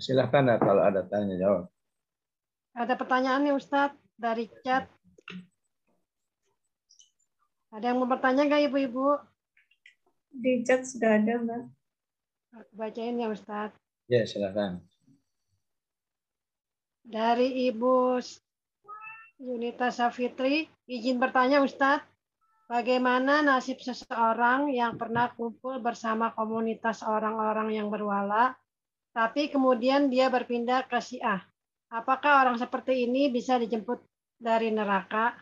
Silahkan ya, kalau ada tanya jawab. Ada pertanyaan nih Ustadz dari chat. Ada yang mau bertanya nggak ibu-ibu? Di chat sudah ada, Mbak. Bacain ya Ustadz. Ya, silakan. Dari Ibu Yunita Safitri, izin bertanya Ustadz, bagaimana nasib seseorang yang pernah kumpul bersama komunitas orang-orang yang berwala, tapi kemudian dia berpindah ke Syiah? Apakah orang seperti ini bisa dijemput dari neraka?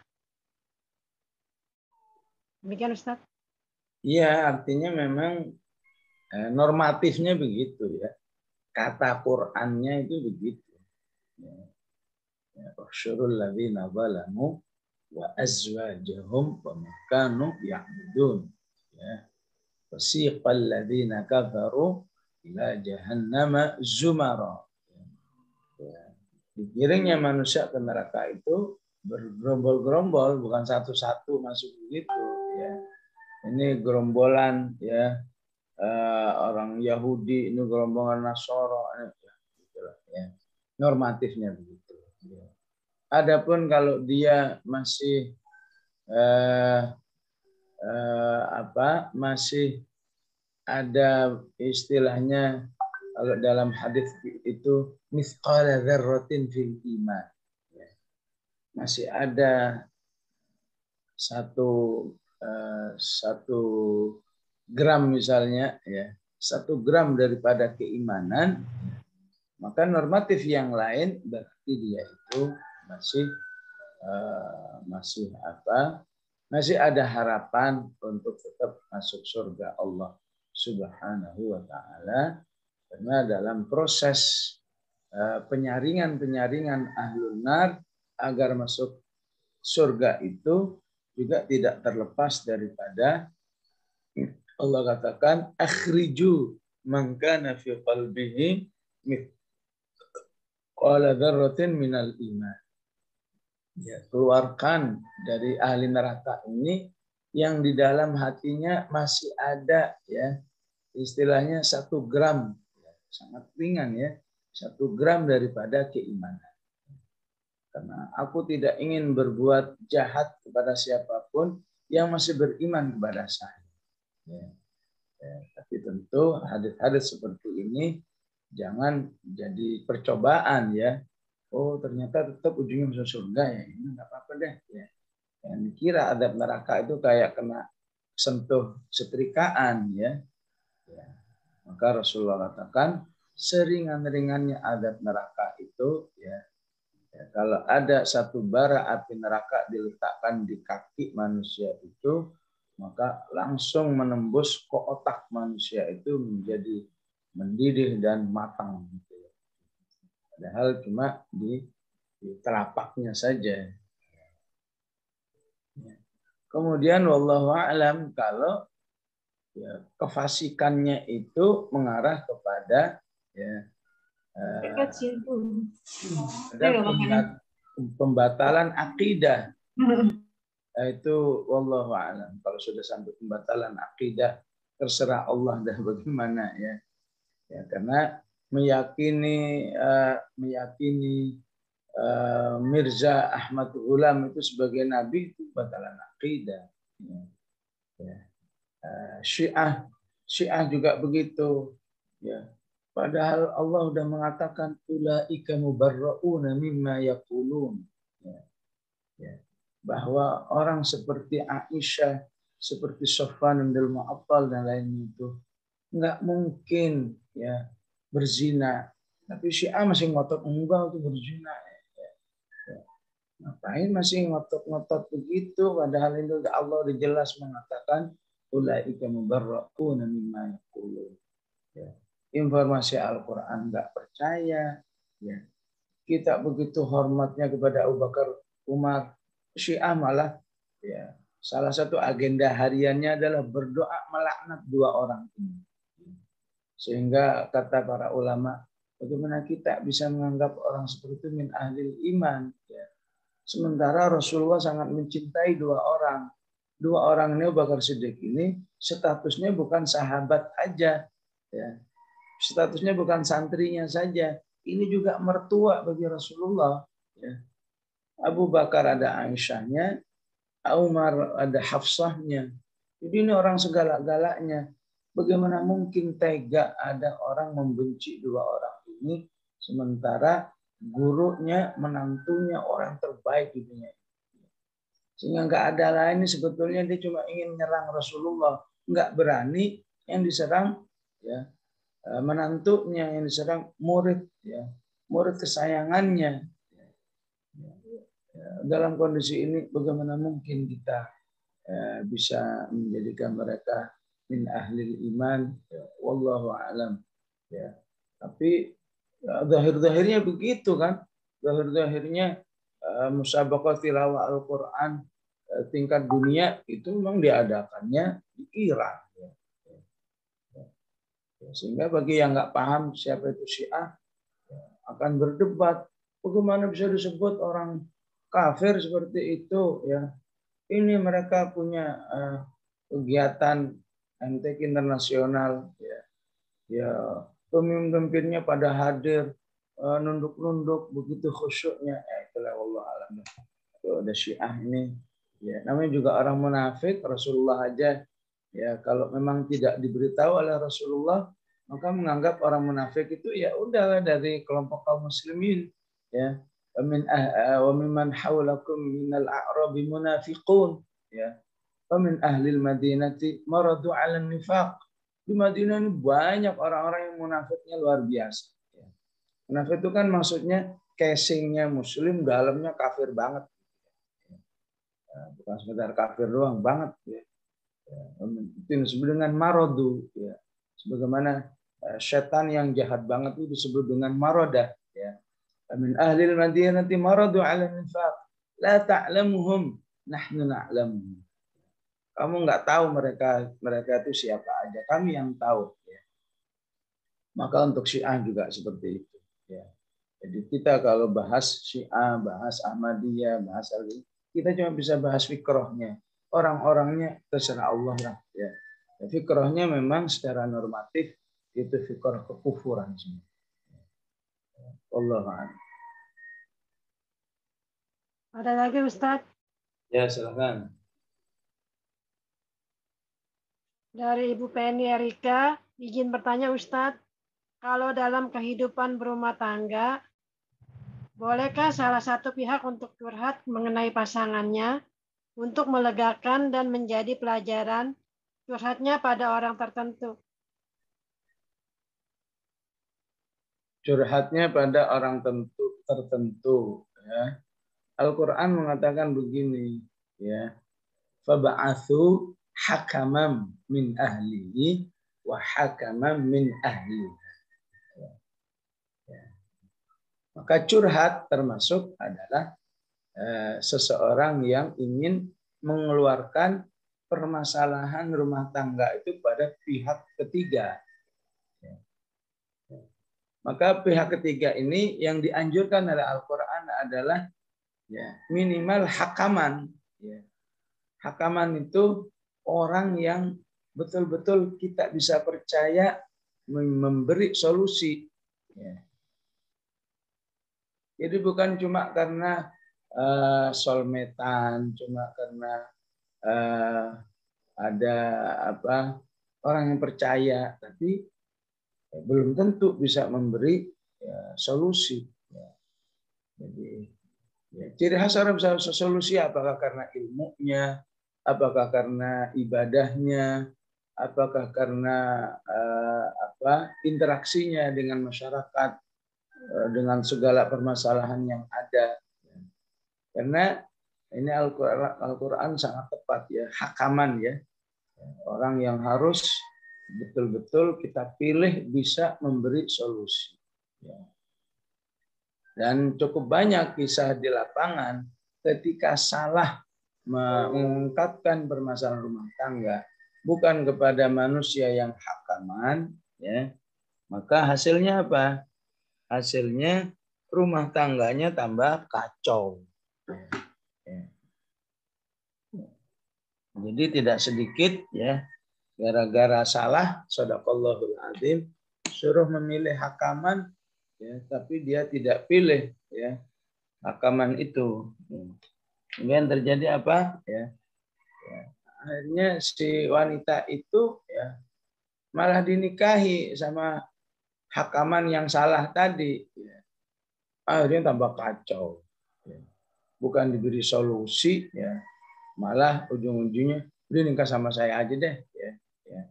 Demikian Ustadz. Iya, artinya memang normatifnya begitu ya. Kata Qur'annya itu begitu. Usyurul ladzina zalamu wa azwajahum wa ma kanu ya'budun. Ya. Wasiqal ladzina kafaru ila jahannama zumara. Ya. Dikiringnya manusia ke neraka itu bergerombol-gerombol, bukan satu-satu masuk begitu ya. Ini gerombolan ya, orang Yahudi, ini gerombolan Nasoro ya. Normatifnya begitu ya. Adapun kalau dia masih masih ada istilahnya, kalau dalam hadis itu mithqala dzarratin fil iman. Ya. Masih ada satu gram misalnya ya, 1 gram daripada keimanan, maka normatif yang lain berarti dia itu masih ada harapan untuk tetap masuk surga Allah Subhanahu wa taala, karena dalam proses penyaringan ahlun nar agar masuk surga itu juga tidak terlepas daripada Allah katakan akhriju man kana fi qalbihi mithqala dzarratin minal iman. Ya, keluarkan dari ahli neraka ini yang di dalam hatinya masih ada ya, istilahnya 1 gram, sangat ringan ya, 1 gram daripada keimanan. Karena aku tidak ingin berbuat jahat kepada siapapun yang masih beriman kepada saya. Ya. Ya, tapi tentu hadis-hadis seperti ini jangan jadi percobaan ya. Oh ternyata tetap ujungnya masuk surga ya, ini nggak apa-apa deh. Ya. Yang dikira adab neraka itu kayak kena sentuh setrikaan ya. Ya. Maka Rasulullah katakan seringan-ringannya adab neraka itu ya. Ya, kalau ada 1 bara api neraka diletakkan di kaki manusia itu, maka langsung menembus ke otak manusia itu menjadi mendidih dan matang. Padahal cuma di telapaknya saja. Kemudian wallahu a'lam, kalau ya, kefasikannya itu mengarah kepada ya, ada pembatalan akidah. Itu wallahu a'lam. Kalau sudah sampai pembatalan akidah, terserah Allah dah bagaimana ya. Ya, karena meyakini Mirza Ahmad Ghulam itu sebagai nabi itu batalan akidah. Ya. Ya. Syiah juga begitu. Ya. Padahal Allah sudah mengatakan ulaika mubarrauna mimma yaqulun. Ya. Ya. Bahwa orang seperti Aisyah, seperti Sofwan bin Mu'attal dan lainnya itu nggak mungkin ya berzina. Tapi Syiah masih ngotot enggak itu berzina. Ya. Ya. Ngapain masih ngotot-ngotot begitu? Padahal itu Allah udah jelas mengatakan ulaika mubarrauna mimma yaqulun. Ya. Informasi Al-Quran nggak percaya, ya. Kita begitu hormatnya kepada Abu Bakar, Umar, Syiah malah ya salah satu agenda hariannya adalah berdoa melaknat 2 orang ini. Sehingga kata para ulama, bagaimana kita bisa menganggap orang seperti itu min ahlil iman, ya. Sementara Rasulullah sangat mencintai 2 orang. 2 orang ini Abu Bakar Siddiq ini statusnya bukan sahabat aja, ya. statusnya bukan santrinya saja, ini juga mertua bagi Rasulullah. Ya. Abu Bakar ada Aisyahnya, Umar ada Hafsahnya. Jadi ini orang segala-galanya. Bagaimana mungkin tega ada orang membenci dua orang ini, sementara gurunya, menantunya orang terbaik di dunia. Sehingga nggak ada lain, sebetulnya dia cuma ingin menyerang Rasulullah. Nggak berani, yang diserang ya menantunya, yang diserang murid, ya murid kesayangannya. Dalam kondisi ini bagaimana mungkin kita bisa menjadikan mereka min ahlil iman, ya, wallahu a'lam. Ya. Tapi zahir-zahirnya begitu kan, zahir-zahirnya musabaqah tilawah Al-Quran tingkat dunia itu memang diadakannya di Iran. Ya. Sehingga bagi yang nggak paham siapa itu Syiah akan berdebat, bagaimana bisa disebut orang kafir seperti itu, ya. Ini mereka punya kegiatan MTQ internasional, ya pemimpin-pemimpinnya pada hadir, nunduk-nunduk begitu khusyuknya. Itulah Allah alam. Itu ada Syiah ini, ya namanya juga orang munafik. Rasulullah aja, ya kalau memang tidak diberitahu oleh Rasulullah, maka menganggap orang munafik itu ya udah dari kelompok kaum muslimin, ya. Wa mimman haulakum minal a'rabi munafiqun, ya. Wa min ahlil madinati maradu 'alan nifaq. Di Madinah ini banyak orang-orang yang munafiknya luar biasa. Ya. Munafik itu kan maksudnya casingnya muslim, dalamnya kafir banget. Bukan sekedar kafir doang, banget, ya. Itu disebut dengan maradu, ya. Sebagaimana setan yang jahat banget itu disebut dengan marodah, ya. Min ahlil madinati maradu 'ala nifaq la ta'lamuhum nahnu na'lamuhum. Kamu nggak tahu mereka itu siapa aja, kami yang tahu, ya. Maka untuk Syiah juga seperti itu, ya. Jadi kita kalau bahas Syiah, bahas Ahmadiyah, bahas Ali, kita cuma bisa bahas fikrohnya. Orang-orangnya terserah Allah lah, ya. Fikrohnya memang secara normatif itu fikroh kekufuran semua. Allah. Ada lagi Ustadz? Ya, silakan. Dari Ibu Penny Erika, izin bertanya Ustadz, kalau dalam kehidupan berumah tangga, bolehkah salah satu pihak untuk curhat mengenai pasangannya untuk melegakan dan menjadi pelajaran curhatnya pada orang tertentu? Curhatnya pada orang tertentu, ya. Al-Quran mengatakan begini, ya. Faba'athu hakamam min ahlihi wa hakamam min ahliha. Ya. Maka curhat termasuk adalah seseorang yang ingin mengeluarkan permasalahan rumah tangga itu pada pihak ketiga. Maka pihak ketiga ini yang dianjurkan oleh Al-Quran adalah ya, minimal hakaman. Ya. Hakaman itu orang yang betul-betul kita bisa percaya memberi solusi. Ya. Jadi bukan cuma karena solmetan, cuma karena ada orang yang percaya, tapi belum tentu bisa memberi solusi. Ya. Jadi ciri khas orang bisa solusi apakah karena ilmunya, apakah karena ibadahnya, apakah karena interaksinya dengan masyarakat, dengan segala permasalahan yang ada. Karena ini Al-Quran sangat tepat, ya, hakaman, ya. Orang yang harus betul-betul kita pilih bisa memberi solusi. Ya. Dan cukup banyak kisah di lapangan ketika salah mengungkapkan permasalahan rumah tangga bukan kepada manusia yang hakaman, ya, maka hasilnya apa? Hasilnya rumah tangganya tambah kacau. Ya. Jadi tidak sedikit, ya, gara-gara salah, shadaqallahul adzim, suruh memilih hakaman, ya, tapi dia tidak pilih, ya, hakaman itu. Kemudian terjadi apa? Ya, akhirnya si wanita itu, ya, malah dinikahi sama hakaman yang salah tadi. Ya. Akhirnya tambah kacau. Ya. Bukan diberi solusi, ya, malah ujung-ujungnya udah nikah sama saya aja deh. Ya. Ya.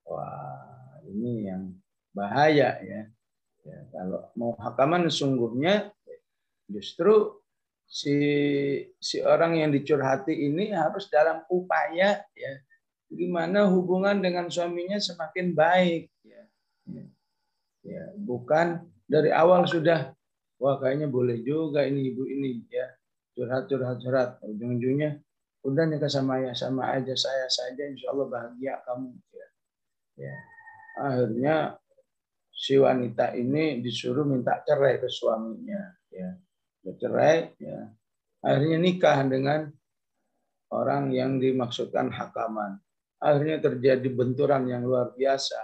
Wah, ini yang bahaya, ya. Ya, kalau mau hakaman sungguhnya justru si orang yang dicurhati ini harus dalam upaya, ya, gimana hubungan dengan suaminya semakin baik, ya. Ya, bukan dari awal sudah, wah kayaknya boleh juga ini ibu ini, ya, curhat ujung-ujungnya udah nikah sama aja saya saja, insya Allah bahagia kamu, ya. Ya. Akhirnya si wanita ini disuruh minta cerai ke suaminya, ya. Bercerai, ya. Akhirnya nikah dengan orang yang dimaksudkan hakaman. Akhirnya terjadi benturan yang luar biasa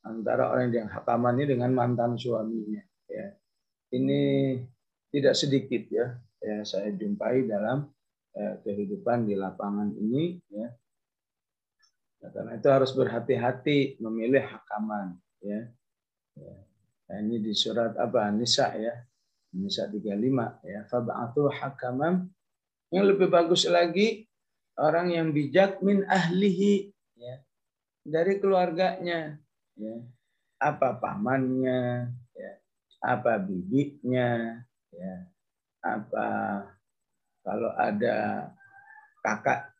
antara orang yang hakaman ini dengan mantan suaminya. Ya. Ini tidak sedikit, ya, saya jumpai dalam kehidupan di lapangan ini. Ya. Nah, karena itu harus berhati-hati memilih hakaman. Ya. Ya. Nah, ini di surat apa? Nisa, ya. Nisa 35, ya. Fab'athu hakaman. Yang lebih bagus lagi orang yang bijak min ahlihi, ya, dari keluarganya, ya. Apa pamannya, ya, apa bibinya, ya, apa kalau ada kakak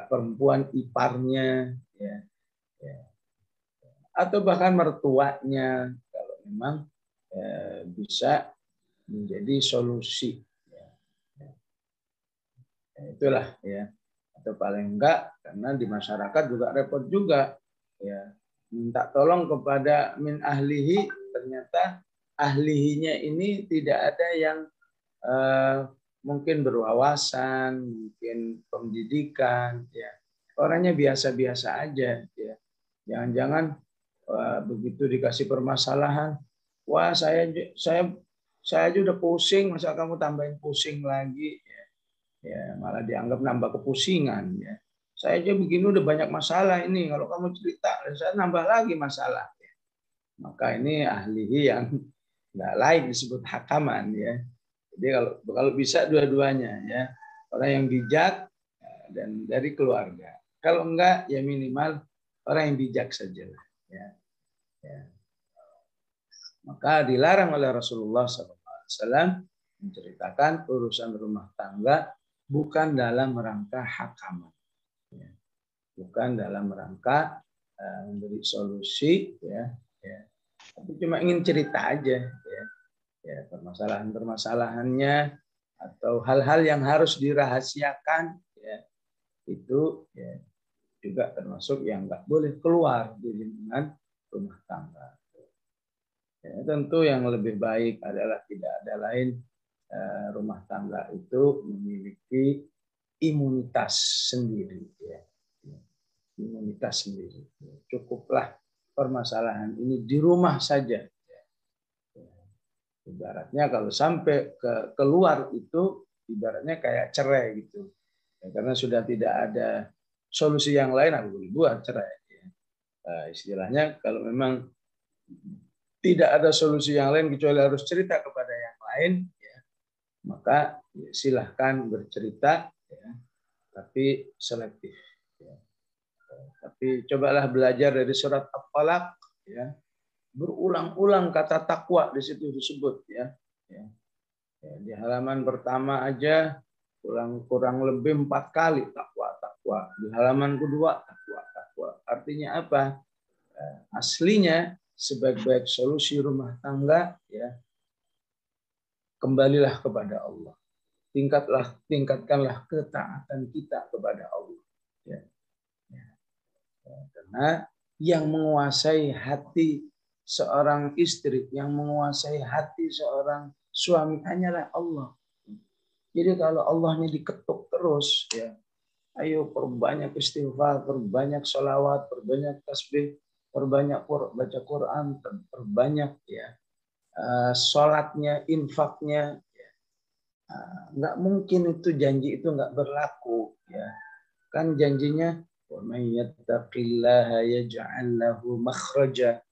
perempuan iparnya, ya, ya, atau bahkan mertuanya kalau memang bisa menjadi solusi, ya. Ya, itulah, ya. Atau paling enggak karena di masyarakat juga repot juga, ya, minta tolong kepada min ahlihi, ternyata ahlihinya ini tidak ada yang mungkin berwawasan, mungkin pendidikan, ya, orangnya biasa-biasa aja, ya. Jangan-jangan begitu dikasih permasalahan, wah saya aja udah pusing, masa kamu tambahin pusing lagi, ya. Ya, malah dianggap nambah kepusingan, ya. Saya aja begini udah banyak masalah ini, kalau kamu cerita saya nambah lagi masalah, ya. Maka ini ahli yang nggak laik disebut hakaman, ya. Jadi kalau bisa dua-duanya, ya, orang yang bijak dan dari keluarga. Kalau enggak ya minimal orang yang bijak saja, ya. Ya. Maka dilarang oleh Rasulullah SAW menceritakan urusan rumah tangga bukan dalam rangka hakaman, ya. Bukan dalam rangka memberi solusi, ya, ya. Tapi cuma ingin cerita aja, ya. Ya, permasalahan-permasalahannya atau hal-hal yang harus dirahasiakan, ya, itu, ya, juga termasuk yang nggak boleh keluar di lingkungan rumah tangga. Ya, tentu yang lebih baik adalah tidak ada lain rumah tangga itu memiliki imunitas sendiri, ya. Imunitas sendiri. Cukuplah permasalahan ini di rumah saja. Ibaratnya kalau sampai keluar itu ibaratnya kayak cerai gitu. Ya, karena sudah tidak ada solusi yang lain, aku buat cerai. Ya. Istilahnya kalau memang tidak ada solusi yang lain kecuali harus cerita kepada yang lain, ya, maka ya, silahkan bercerita, ya, tapi selektif. Ya. Tapi cobalah belajar dari surat At-Talaq, ya. Berulang-ulang kata takwa di situ disebut, ya. Ya. Ya, di halaman pertama aja kurang lebih 4 kali takwa. Di halaman kedua takwa. Artinya apa? Aslinya sebaik-baik solusi rumah tangga, ya, kembalilah kepada Allah. Tingkatkanlah ketaatan kita kepada Allah. Ya. Ya. Karena yang menguasai hati seorang istri, yang menguasai hati seorang suami hanyalah Allah. Jadi kalau Allah ini diketuk terus, ya, ayo perbanyak istighfar, perbanyak sholawat, perbanyak tasbih, perbanyak baca Quran, perbanyak ya sholatnya, infaknya. Nggak mungkin itu janji itu nggak berlaku ya. Kan janjinya wa may yattaqillaha yaj'al lahu makhraja.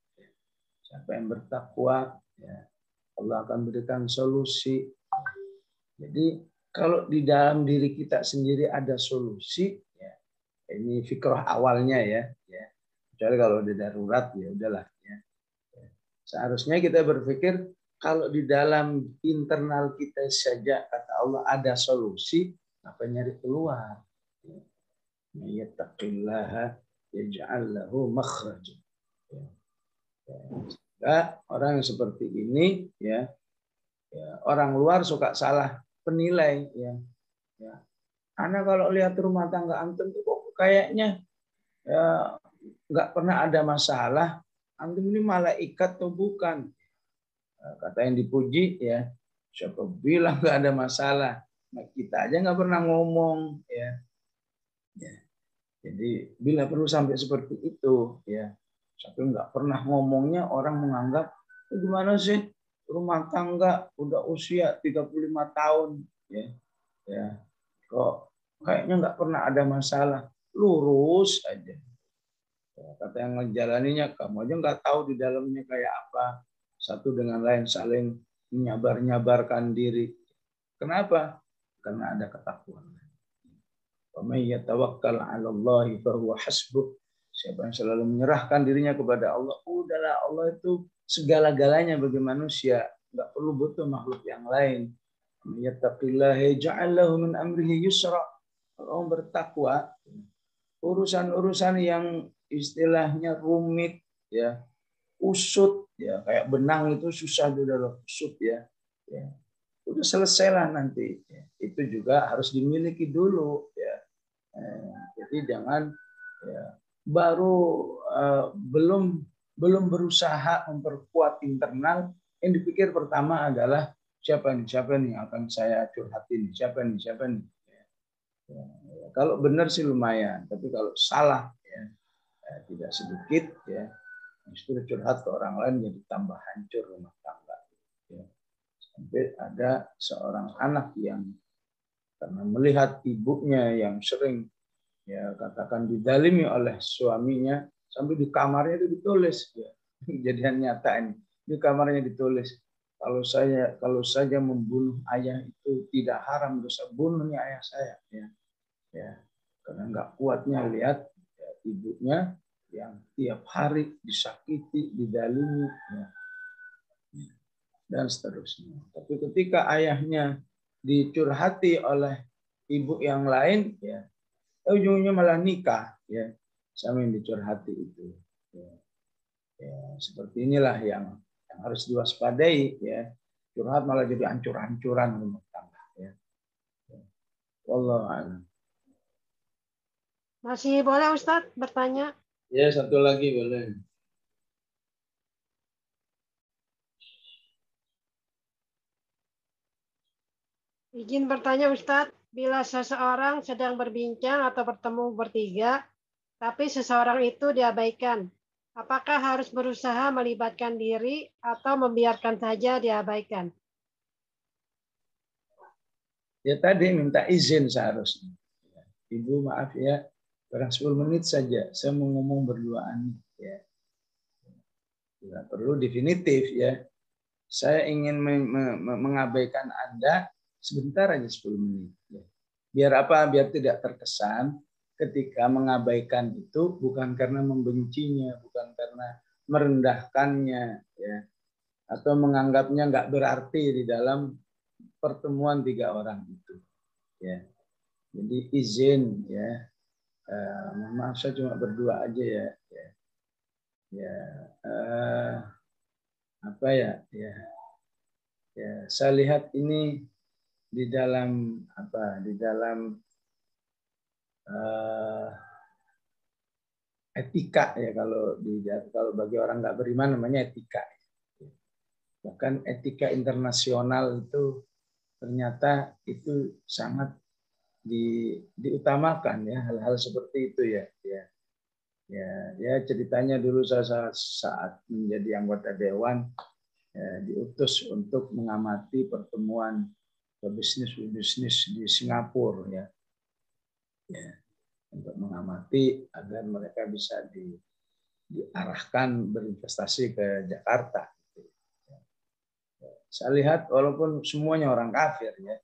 Siapa yang bertakwa ya, Allah akan berikan solusi. Jadi kalau di dalam diri kita sendiri ada solusi ya, ini fikrah awalnya ya. Kecuali kalau ada darurat ya udahlah ya. Seharusnya kita berpikir kalau di dalam internal kita saja kata Allah ada solusi, apa nyari keluar? Yattaqillaha yaj'al lahu makhraja. Orang yang seperti ini ya, orang luar suka salah penilai ya. Karena kalau lihat rumah tangga antum itu kok kayaknya ya, nggak pernah ada masalah. Antum ini malaikat atau bukan? Kata yang dipuji ya, siapa bilang nggak ada masalah? Nah, kita aja nggak pernah ngomong ya. Jadi bila perlu sampai seperti itu ya, sampai nggak pernah ngomongnya orang menganggap gimana sih rumah tangga udah usia 35 tahun ya kok kayaknya nggak pernah ada masalah, lurus aja. Kata yang menjalaninya, kamu aja nggak tahu di dalamnya kayak apa. Satu dengan lain saling menyabar-nyabarkan diri. Kenapa? Karena ada ketakwaan. Wa may yatawakkal 'ala Allahi fa huwa hasbuh. Siapa yang selalu menyerahkan dirinya kepada Allah, udahlah Allah itu segala-galanya bagi manusia, nggak perlu butuh makhluk yang lain. Yattaqillaha yaj'al lahu min amrihi yusra. Kalau bertakwa, urusan-urusan yang istilahnya rumit ya, usut ya, kayak benang itu susah udah usut ya. Udah selesailah nanti ya. Itu juga harus dimiliki dulu ya. Jadi jangan ya, baru belum berusaha memperkuat internal, yang dipikir pertama adalah siapa nih yang akan saya curhatin, siapa nih ya, kalau benar sih lumayan, tapi kalau salah ya, tidak sedikit ya, justru curhat ke orang lain jadi tambah hancur rumah tangga ya. Sampai ada seorang anak yang karena melihat ibunya yang sering ya katakan didalimi oleh suaminya, sampai di kamarnya itu ditulis ya, kejadian nyata ini, di kamarnya ditulis, kalau saja membunuh ayah itu tidak haram, dosa bunuhnya ayah saya ya karena nggak kuatnya lihat ya, ibunya yang tiap hari disakiti, didalimi ya, dan seterusnya. Tapi ketika ayahnya dicurhati oleh ibu yang lain ya, ujungnya malah nikah ya sama yang dicurhati itu ya, seperti inilah yang harus diwaspadai ya, curhat malah jadi hancur-hancuran rumah tangga ya. Wallahu a'lam. Masih boleh Ustadz bertanya? Ya, satu lagi boleh. Izin bertanya Ustadz, bila seseorang sedang berbincang atau bertemu bertiga, tapi seseorang itu diabaikan, apakah harus berusaha melibatkan diri atau membiarkan saja diabaikan? Ya tadi minta izin seharusnya. Ibu maaf ya, barang 10 menit saja saya mau ngomong berduaan ya. Tidak perlu definitif ya. Saya ingin mengabaikan Anda sebentar aja 10 menit. Ya. Biar apa? Biar tidak terkesan ketika mengabaikan itu bukan karena membencinya, bukan karena merendahkannya ya, atau menganggapnya nggak berarti di dalam pertemuan 3 orang itu ya. Jadi izin ya, maaf saya cuma berdua aja ya apa ya saya lihat ini di dalam etika ya, kalau bagi orang nggak beriman namanya etika. Bahkan etika internasional itu ternyata itu sangat diutamakan ya, hal-hal seperti itu ya. Ya ceritanya dulu saya saat menjadi anggota dewan diutus untuk mengamati pertemuan bisnis di Singapura ya, untuk mengamati agar mereka bisa diarahkan berinvestasi ke Jakarta. Saya lihat walaupun semuanya orang kafir ya,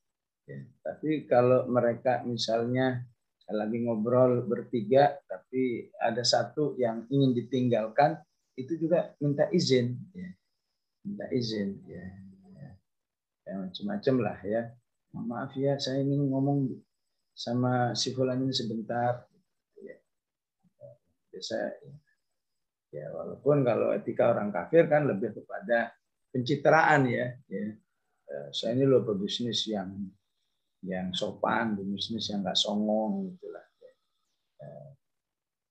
tapi kalau mereka misalnya lagi ngobrol bertiga, tapi ada satu yang ingin ditinggalkan, itu juga minta izin, minta izin, ya macam-macam lah ya. Maaf ya, saya ingin ngomong sama si fulan ini sebentar. Biasa ya, walaupun kalau etika orang kafir kan lebih kepada pencitraan ya. Saya ini loh pebisnis yang sopan, bisnis yang nggak songong gitulah.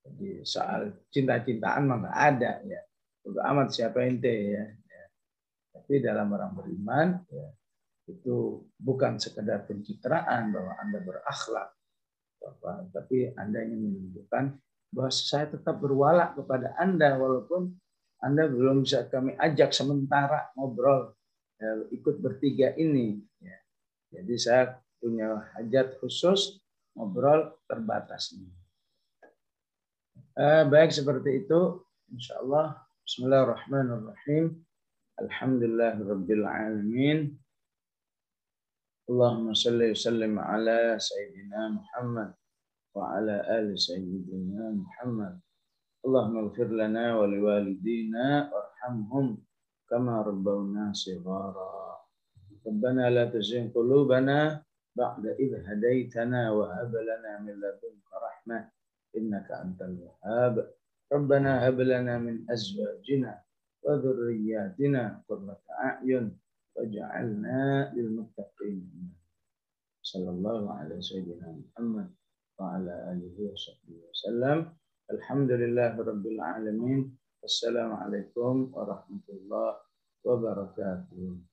Jadi soal cinta-cintaan mah nggak ada ya. Udah amat siapa ente ya. Tapi dalam orang beriman ya, itu bukan sekedar pencitraan bahwa Anda berakhlak, tapi Anda ingin menunjukkan bahwa saya tetap berwala kepada Anda walaupun Anda belum bisa kami ajak sementara ngobrol ikut bertiga ini. Jadi saya punya hajat khusus ngobrol terbatas ini. Baik seperti itu, insya Allah. Bismillahirrahmanirrahim. Alhamdulillahirabbil alamin. Allahumma shalli wa sallim ala sayyidina Muhammad wa ala ali sayyidina Muhammad. Allahumma ighfir lana wa liwalidina warhamhum kama rabbawna shighara. Rabbana la tuzigh qulubana ba'da idh hadaytana wa hab lana min ladunka rahmah innaka antal wahhab. Rabbana hab lana min azwajina wa dhurriyyatina qurrata a'yun waj'alna lil muttaqin. Sallallahu alaihi sayyidina Muhammad wa ala alihi wasallam. Alhamdulillahirabbil alamin. Wassalamualaikum warahmatullahi wabarakatuh.